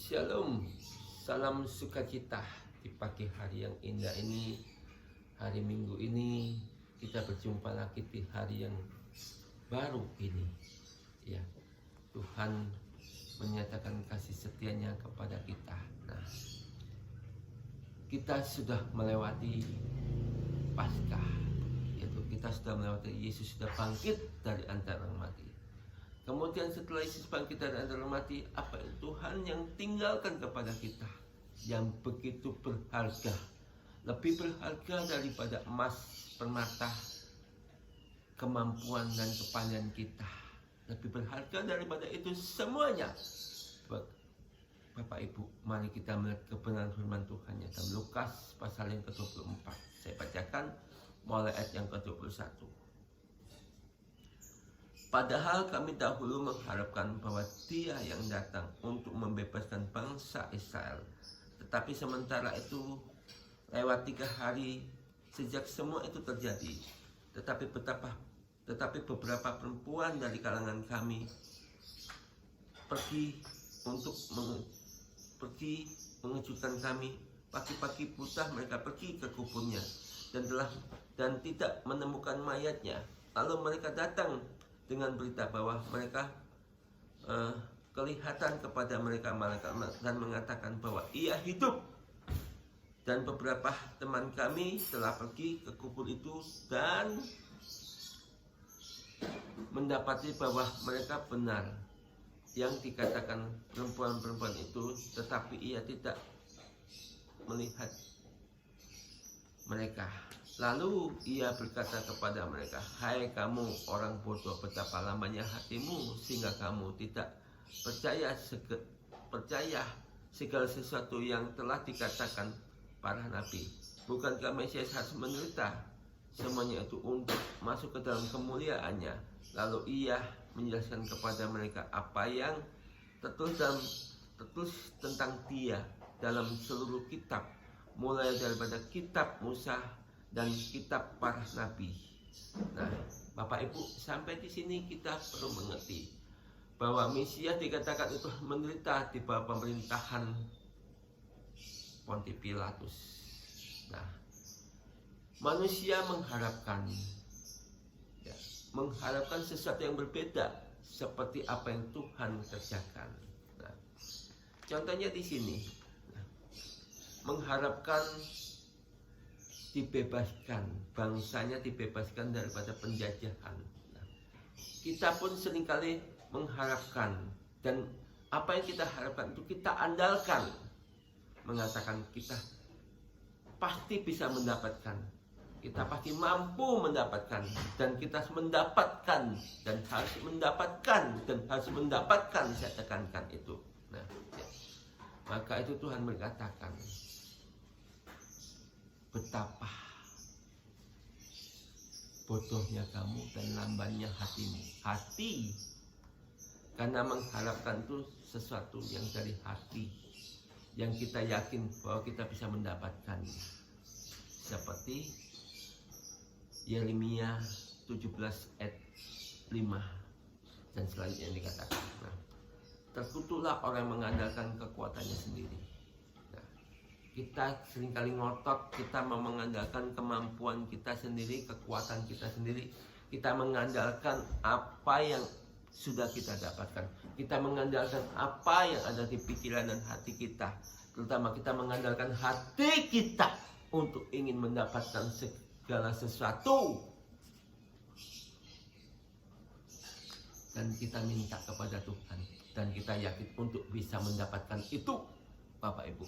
Shalom, salam sukacita di pagi hari yang indah ini, hari Minggu ini. Kita berjumpa lagi di hari yang baru ini. Ya, Tuhan menyatakan kasih setianya kepada kita. Nah, kita sudah melewati Paskah, yaitu kita sudah melewati Yesus sudah bangkit dari antara mati. Kemudian setelah Yesus bangkit dari antara mati, apa yang Tuhan yang tinggalkan kepada kita yang begitu berharga, lebih berharga daripada emas, permata, kemampuan dan kepandaian kita, lebih berharga daripada itu semuanya. Bapak Ibu, mari kita melihat kebenaran firman Tuhan yang dalam Lukas pasal yang ke-24. Saya bacakan mulai ayat yang ke-21. Padahal kami dahulu mengharapkan bahwa Dia yang datang untuk membebaskan bangsa Israel. Tetapi sementara itu lewat 3 hari sejak semua itu terjadi. Tetapi beberapa perempuan dari kalangan kami pergi mengejutkan kami. Pagi-pagi buta mereka pergi ke kuburnya dan tidak menemukan mayatnya. Lalu mereka datang dengan berita bahwa mereka kelihatan kepada mereka malaikat dan mengatakan bahwa ia hidup. Dan beberapa teman kami telah pergi ke kubur itu dan mendapati bahwa mereka benar yang dikatakan perempuan-perempuan itu, tetapi ia tidak melihat mereka. Lalu ia berkata kepada mereka, "Hai kamu orang bodoh, betapa lamanya hatimu sehingga kamu tidak percaya segala sesuatu yang telah dikatakan para nabi. Bukankah Mesias harus menderita semuanya itu untuk masuk ke dalam kemuliaannya?" Lalu ia menjelaskan kepada mereka apa yang tertulis tentang Dia dalam seluruh kitab, mulai daripada kitab Musa dan kitab para nabi. Nah, Bapak Ibu, sampai di sini kita perlu mengerti bahwa Mesias dikatakan itu menderita di bawah pemerintahan Pontius Pilatus. Nah, manusia mengharapkan sesuatu yang berbeda seperti apa yang Tuhan kerjakan. Nah, contohnya di sini, mengharapkan dibebaskan, bangsanya dibebaskan daripada penjajahan. Nah, kita pun seringkali mengharapkan, dan apa yang kita harapkan itu kita andalkan, mengatakan kita pasti bisa mendapatkan, kita pasti mampu mendapatkan, dan kita harus mendapatkan, dan harus mendapatkan, saya tekankan itu. Nah, ya. Maka itu Tuhan berkatakan, betapa bodohnya kamu dan lambannya hatimu. Hati, karena mengharapkan itu sesuatu yang dari hati, yang kita yakin bahwa kita bisa mendapatkan. Seperti Yeremia 17 ayat 5 dan selanjutnya dikatakan, nah, terkutuklah orang yang mengandalkan kekuatannya sendiri. Kita seringkali ngotot, kita mengandalkan kemampuan kita sendiri, kekuatan kita sendiri. Kita mengandalkan apa yang sudah kita dapatkan. Kita mengandalkan apa yang ada di pikiran dan hati kita. Terutama kita mengandalkan hati kita untuk ingin mendapatkan segala sesuatu. Dan kita minta kepada Tuhan. Dan kita yakin untuk bisa mendapatkan itu, Bapak Ibu.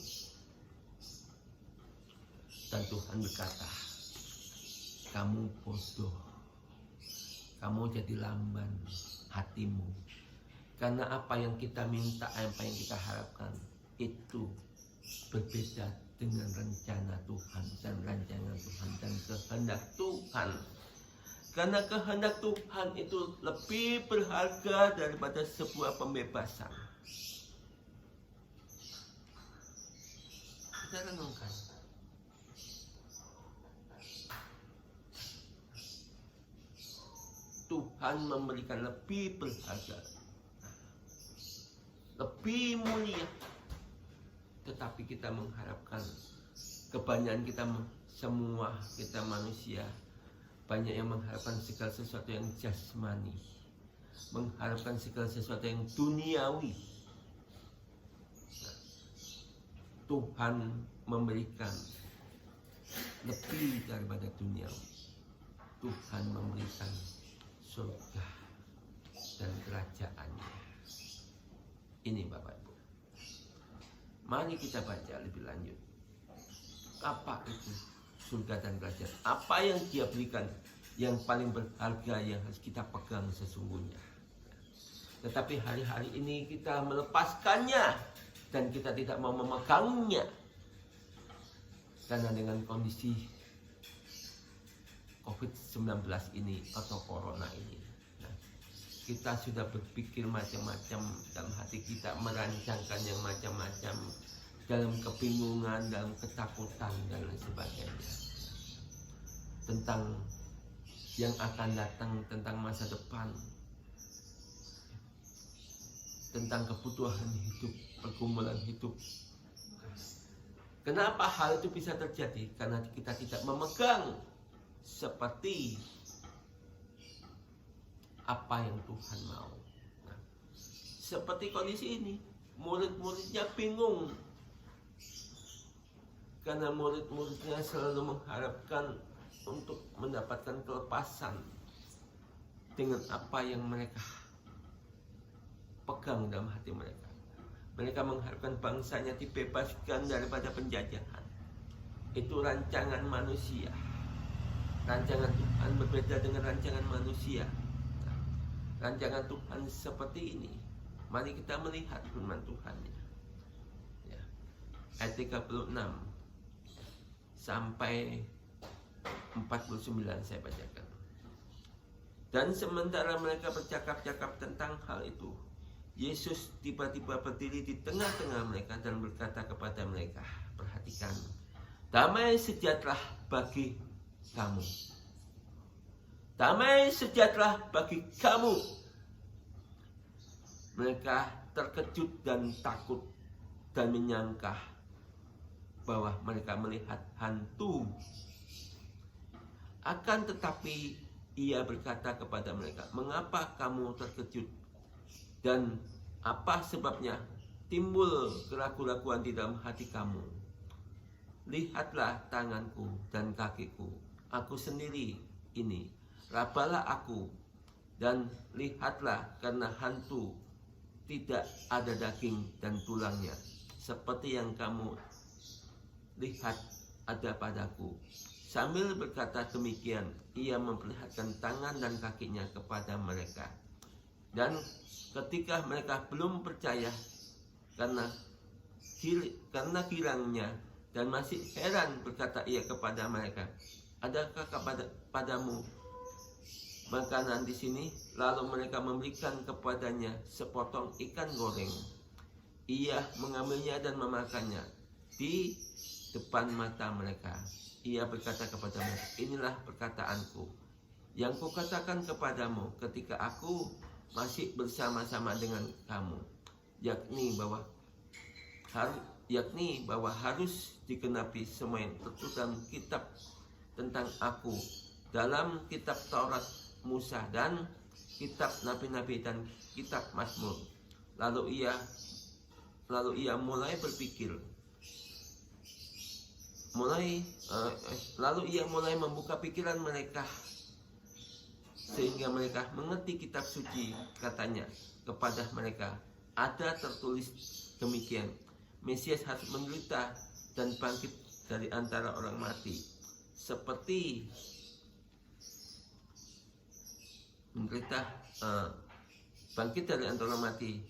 Dan Tuhan berkata, kamu bodoh, kamu jadi lamban hatimu. Karena apa yang kita minta, apa yang kita harapkan, itu berbeda dengan rencana Tuhan dan rancangan Tuhan dan kehendak Tuhan. Karena kehendak Tuhan itu lebih berharga daripada sebuah pembebasan. Kita renungkan. Tuhan memberikan lebih berharga, lebih mulia tetapi kita mengharapkan kebanyakan semua kita manusia banyak yang mengharapkan segala sesuatu yang jasmani, mengharapkan segala sesuatu yang duniawi. Tuhan memberikan lebih daripada duniawi. Tuhan memberikan surga dan kerajaannya. Ini Bapak Ibu. Mari kita baca lebih lanjut. Apa itu surga dan kerajaan? Apa yang Dia berikan yang paling berharga yang harus kita pegang sesungguhnya. Tetapi hari-hari ini kita melepaskannya dan kita tidak mau memegangnya. Karena dengan kondisi COVID-19 ini atau Corona ini, kita sudah berpikir macam-macam dalam hati kita, merancangkan yang macam-macam dalam kebingungan, dalam ketakutan dan lain sebagainya. Tentang yang akan datang, tentang masa depan, tentang kebutuhan hidup, pergumulan hidup. Kenapa hal itu bisa terjadi? Karena kita tidak memegang seperti apa yang Tuhan mau. Nah, seperti kondisi ini, murid-muridnya bingung. Karena murid-muridnya selalu mengharapkan untuk mendapatkan kelepasan dengan apa yang mereka pegang dalam hati mereka. Mereka mengharapkan bangsanya dibebaskan daripada penjajahan. Itu rancangan manusia. Rancangan Tuhan berbeda dengan rancangan manusia. Rancangan Tuhan seperti ini. Mari kita melihat firman Tuhan. Ya. Ayat 36 sampai 49 saya bacakan. Dan sementara mereka bercakap-cakap tentang hal itu, Yesus tiba-tiba berdiri di tengah-tengah mereka dan berkata kepada mereka, perhatikan, damai sejahtera bagi kamu. Damai sejahtera bagi kamu. Mereka terkejut dan takut dan menyangka bahwa mereka melihat hantu. Akan tetapi Ia berkata kepada mereka, mengapa kamu terkejut? Dan apa sebabnya timbul keraguan-raguan di dalam hati kamu? Lihatlah tanganku dan kakiku, aku sendiri ini. Rabalah aku dan lihatlah, karena hantu tidak ada daging dan tulangnya, seperti yang kamu lihat ada padaku. Sambil berkata demikian, Ia memperlihatkan tangan dan kakinya kepada mereka. Dan ketika mereka belum percaya karena girangnya dan masih heran, berkata Ia kepada mereka, adakah padamu makanan di sini? Lalu mereka memberikan kepadanya sepotong ikan goreng. Ia mengambilnya dan memakannya di depan mata mereka. Ia berkata kepada mereka, inilah perkataanku yang kukatakan kepadamu ketika aku masih bersama-sama dengan kamu, yakni bahwa harus digenapi semua yang tertulis dalam kitab tentang aku, dalam kitab Taurat Musa dan kitab nabi-nabi dan kitab Mazmur. Lalu ia mulai berpikir, lalu ia mulai membuka pikiran mereka sehingga mereka mengerti kitab suci. Katanya kepada mereka, ada tertulis demikian, Mesias harus menderita dan bangkit dari antara orang mati, seperti bangkit dari antara orang mati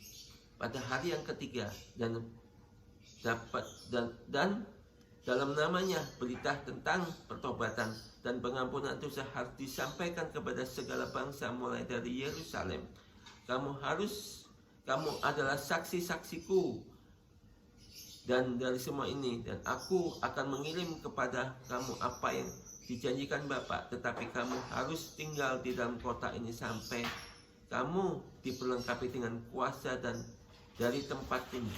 pada hari yang ketiga, dan dalam namanya berita tentang pertobatan dan pengampunan dosa harus disampaikan kepada segala bangsa mulai dari Yerusalem. Kamu adalah saksi-saksiku dan dari semua ini, dan aku akan mengirim kepada kamu apa yang dijanjikan Bapa, tetapi kamu harus tinggal di dalam kota ini sampai kamu diperlengkapi dengan kuasa dan dari tempat ini.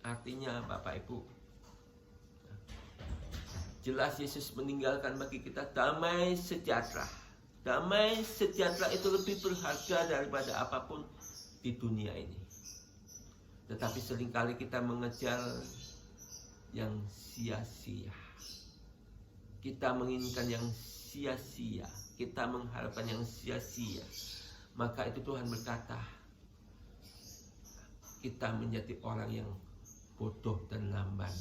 Artinya Bapak Ibu, jelas Yesus meninggalkan bagi kita damai sejahtera. Damai sejahtera itu lebih berharga daripada apapun di dunia ini. Tetapi seringkali kita mengejar yang sia-sia. Kita menginginkan yang sia-sia. Kita mengharapkan yang sia-sia. Maka itu Tuhan berkata, kita menjadi orang yang bodoh dan lamban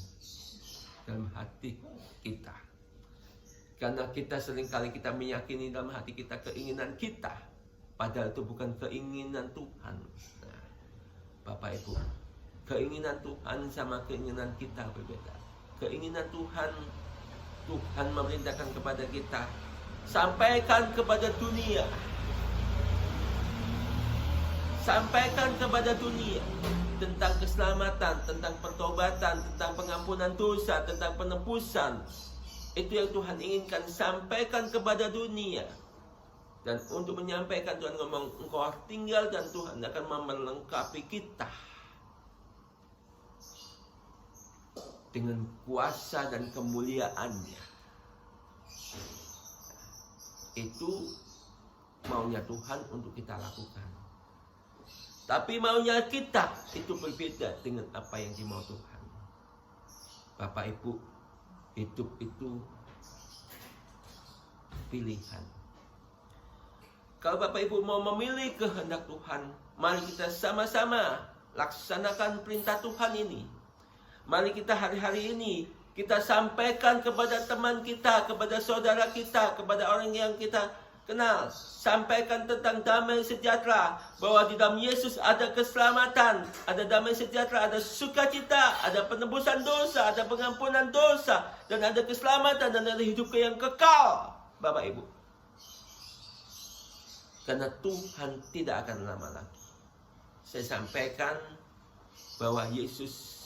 dalam hati kita. Karena kita seringkali kita meyakini dalam hati kita keinginan kita, padahal itu bukan keinginan Tuhan. Nah, Bapak Ibu, keinginan Tuhan sama keinginan kita berbeda. Keinginan Tuhan, Tuhan memerintahkan kepada kita, sampaikan kepada dunia. Sampaikan kepada dunia tentang keselamatan, tentang pertobatan, tentang pengampunan dosa, tentang penebusan. Itu yang Tuhan inginkan, sampaikan kepada dunia. Dan untuk menyampaikan, Tuhan ngomong, engkau tinggal dan Tuhan akan melengkapi kita dengan kuasa dan kemuliaannya. Itu maunya Tuhan untuk kita lakukan. Tapi maunya kita itu berbeda dengan apa yang dimau Tuhan. Bapak Ibu, hidup itu pilihan. Kalau Bapak Ibu mau memilih kehendak Tuhan, mari kita sama-sama laksanakan perintah Tuhan ini. Mari kita hari-hari ini kita sampaikan kepada teman kita, kepada saudara kita, kepada orang yang kita kenal, sampaikan tentang damai sejahtera, bahwa di dalam Yesus ada keselamatan, ada damai sejahtera, ada sukacita, ada penebusan dosa, ada pengampunan dosa, dan ada keselamatan, dan ada hidup yang kekal, Bapak Ibu. Karena Tuhan tidak akan lama lagi. Saya sampaikan bahwa Yesus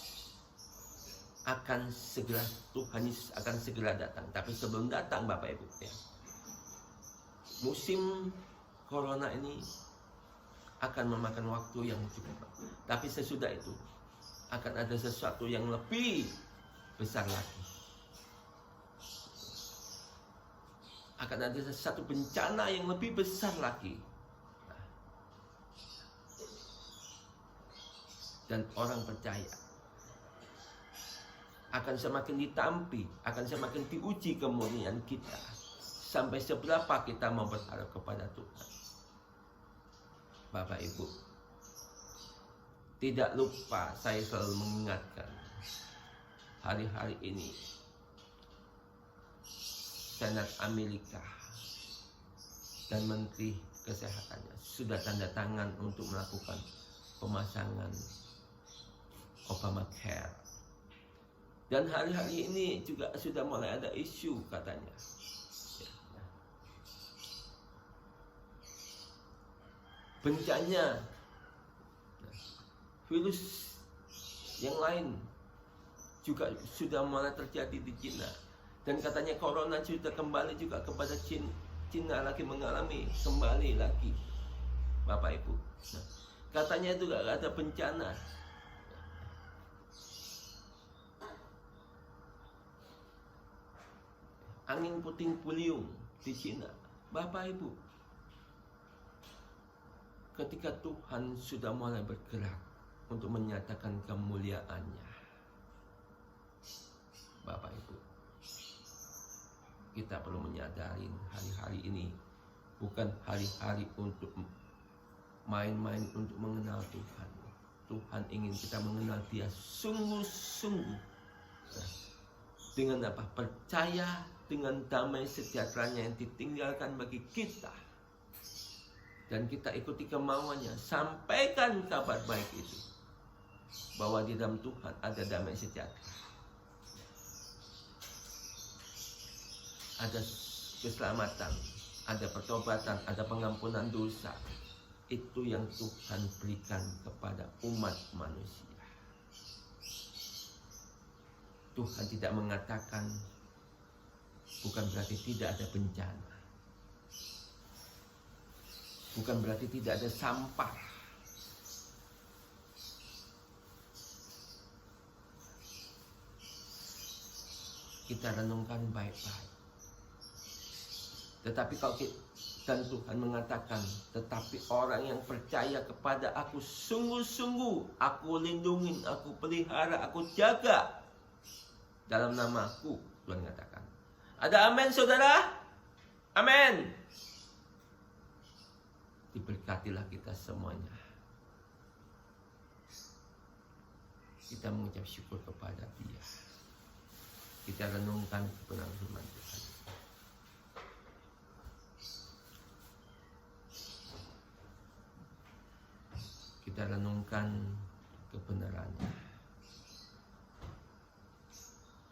akan segera, Tuhan Yesus akan segera datang. Tapi sebelum datang, Bapak Ibu, ya, musim corona ini akan memakan waktu yang cukup. Tapi sesudah itu akan ada sesuatu yang lebih besar lagi. Akan ada satu bencana yang lebih besar lagi. Dan orang percaya akan semakin ditampi, akan semakin diuji kemurnian kita. Sampai seberapa kita mau berharap kepada Tuhan. Bapak Ibu, tidak lupa saya selalu mengingatkan, hari-hari ini Senat Amerika dan Menteri Kesehatannya sudah tanda tangan untuk melakukan pemasangan Obamacare. Dan hari-hari ini juga sudah mulai ada isu katanya. Bencana virus yang lain juga sudah mulai terjadi di Cina. Dan katanya corona sudah kembali juga kepada Cina. Cina lagi mengalami kembali lagi, Bapak Ibu. Nah, katanya juga ada bencana. Angin puting beliung di Cina, Bapak Ibu. Ketika Tuhan sudah mulai bergerak untuk menyatakan kemuliaannya, Bapak Ibu, kita perlu menyadari hari-hari ini bukan hari-hari untuk main-main untuk mengenal Tuhan. Tuhan ingin kita mengenal Dia sungguh-sungguh. Dengan apa? Percaya dengan damai sejahteranya yang ditinggalkan bagi kita. Dan kita ikuti kemauannya, sampaikan kabar baik itu, bahwa di dalam Tuhan ada damai sejahtera, ada keselamatan, ada pertobatan, ada pengampunan dosa. Itu yang Tuhan berikan kepada umat manusia. Tuhan tidak mengatakan bukan berarti tidak ada bencana. Bukan berarti tidak ada sampah. kita renungkan baik-baik. Tetapi kalau dan Tuhan mengatakan, tetapi orang yang percaya kepada aku sungguh-sungguh aku lindungi, aku pelihara, aku jaga dalam namaku, Tuhan katakan. Ada amin saudara? Amin. Diberkatilah kita semuanya. Kita mengucap syukur kepada Dia. Kita renungkan kebenaran firman Tuhan. Kita renungkan kebenarannya.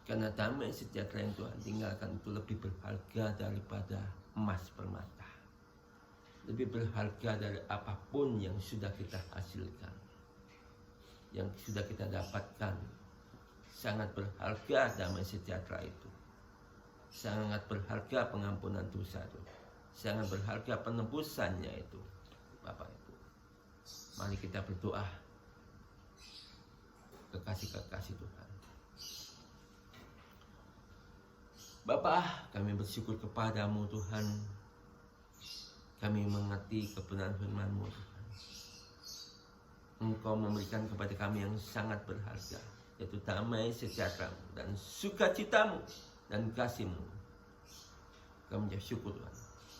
Karena damai sejahtera yang Tuhan tinggalkan itu lebih berharga daripada emas permata. Lebih berharga dari apapun yang sudah kita hasilkan, yang sudah kita dapatkan. Sangat berharga damai sejahtera itu. Sangat berharga pengampunan dosa itu. Sangat berharga penebusannya itu. Bapak Ibu, mari kita berdoa. Kekasih-kekasih Tuhan, Bapa, kami bersyukur kepadamu Tuhan. Kami mengerti kebenaran firman-Mu Tuhan. Engkau memberikan kepada kami yang sangat berharga, yaitu damai sejahtera-Mu dan sukacita-Mu dan kasih-Mu. Kami bersyukur Tuhan,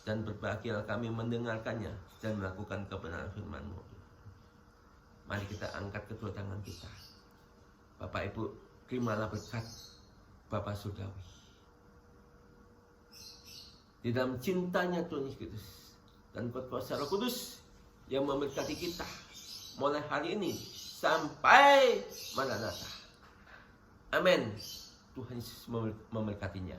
dan berbahagialah kami mendengarkannya dan melakukan kebenaran firman-Mu Tuhan. Mari kita angkat kedua tangan kita. Bapak Ibu, terimalah berkat Bapa Surgawi. Di dalam cintanya Tuhan Yesus Kristus dan kuasa Roh Kudus yang memberkati kita mulai hari ini sampai Maranatha. Amin. Tuhan Yesus memberkatinya.